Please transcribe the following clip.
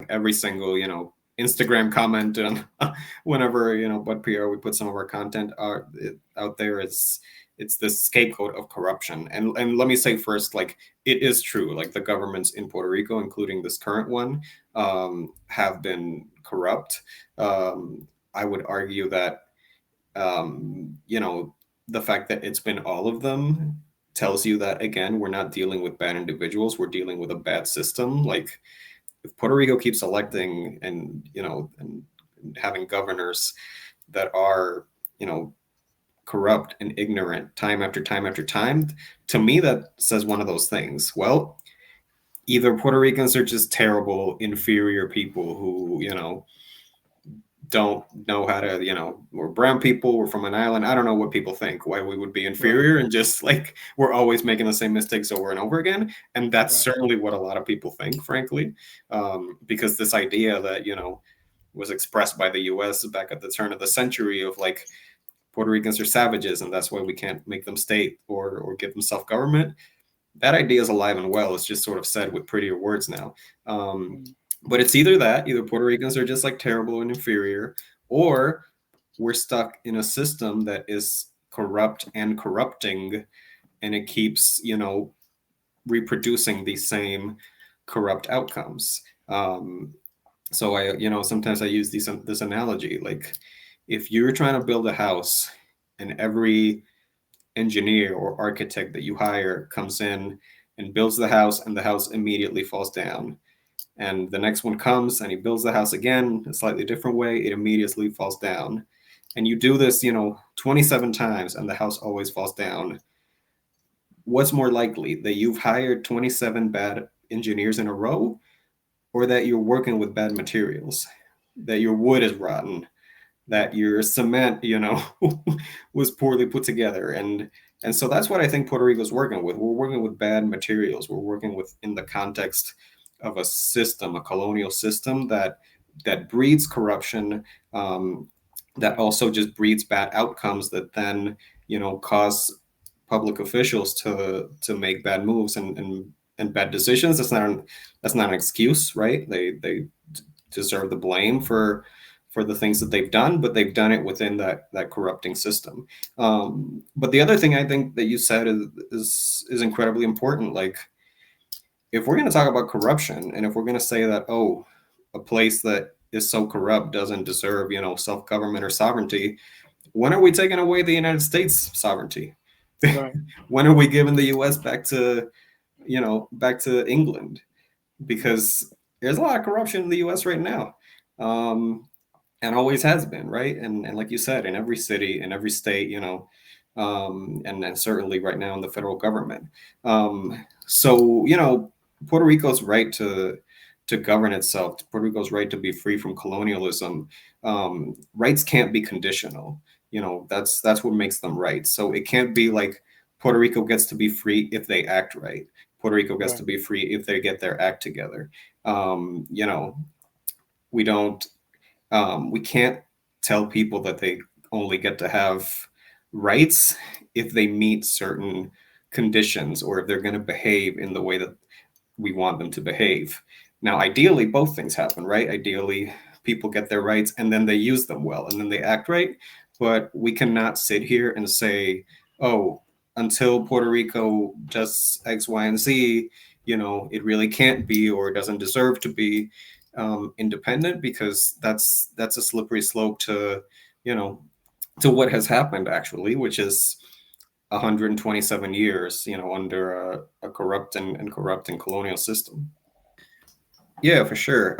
every single, Instagram comment and whenever, Bud PR we put some of our content out there, it's this scapegoat of corruption. And let me say first, like, it is true, like the governments in Puerto Rico, including this current one, have been corrupt. I would argue that the fact that it's been all of them tells you that, again, we're not dealing with bad individuals, we're dealing with a bad system. Like, if Puerto Rico keeps electing and having governors that are, corrupt and ignorant time after time after time, to me that says one of those things. Well, either Puerto Ricans are just terrible, inferior people who, don't know how to, we're brown people, we're from an island. I don't know what people think, why we would be inferior, and just like we're always making the same mistakes over and over again. And that's certainly what a lot of people think, frankly, because this idea that, was expressed by the US back at the turn of the century of like Puerto Ricans are savages and that's why we can't make them state or give them self-government. That idea is alive and well. It's just sort of said with prettier words now. But it's either Puerto Ricans are just like terrible and inferior, or we're stuck in a system that is corrupt and corrupting, and it keeps, reproducing these same corrupt outcomes. So sometimes I use this analogy, like if you're trying to build a house and every engineer or architect that you hire comes in and builds the house and the house immediately falls down, and the next one comes and he builds the house again a slightly different way, it immediately falls down, and you do this 27 times and the house always falls down, what's more likely, that you've hired 27 bad engineers in a row, or that you're working with bad materials, that your wood is rotten, that your cement, was poorly put together? And so that's what I think Puerto Rico's working with. We're working with bad materials. We're working with, in the context of a system, a colonial system that breeds corruption, that also just breeds bad outcomes that then, cause public officials to make bad moves and bad decisions. That's not an excuse, right? They deserve the blame for the things that they've done, but they've done it within that corrupting system. But the other thing I think that you said is incredibly important. Like, if we're going to talk about corruption, and if we're going to say that, oh, a place that is so corrupt doesn't deserve, self-government or sovereignty, when are we taking away the United States sovereignty? Right. When are we giving the US back to England? Because there's a lot of corruption in the US right now. And always has been, right? And like you said, in every city, in every state, and certainly right now in the federal government. So, Puerto Rico's right to govern itself, Puerto Rico's right to be free from colonialism, rights can't be conditional. That's what makes them right. So it can't be like Puerto Rico gets to be free if they act right. Puerto Rico gets to be free if they get their act together. We don't. We can't tell people that they only get to have rights if they meet certain conditions, or if they're going to behave in the way that we want them to behave. Now, ideally, both things happen, right? Ideally, people get their rights and then they use them well and then they act right. But we cannot sit here and say, oh, until Puerto Rico does X, Y, and Z, it really can't be or doesn't deserve to be independent, because that's a slippery slope to what has happened actually, which is 127 years under a corrupt and corrupting colonial system. Yeah, for sure.